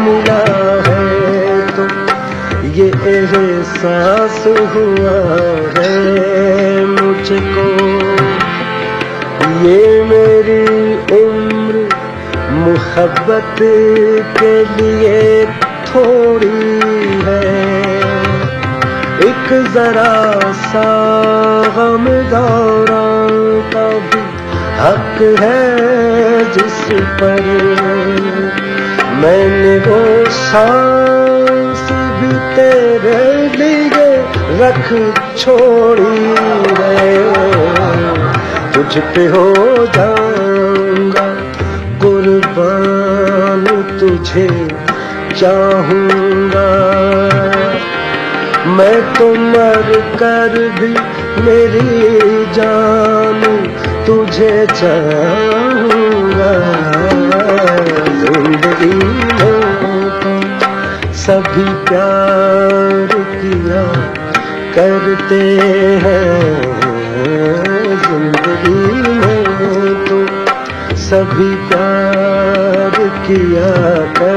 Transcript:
मिला है तो ये एहसास हुआ है मुझको। ये मेरी उम्र मोहब्बत के लिए थोड़ी है, एक जरा सा गम दौरान का भी हक है जिस पर मैंने वो सांस भी तेरे लिए रख छोड़ी है। तुझ पे हो जाऊंगा कुर्बान, तुझे चाहूंगा मैं तो, मर कर भी मेरी जान तुझे चाहूंगा। जिंदगी में तो सभी प्यार किया करते हैं, जिंदगी में तो सभी प्यार किया करते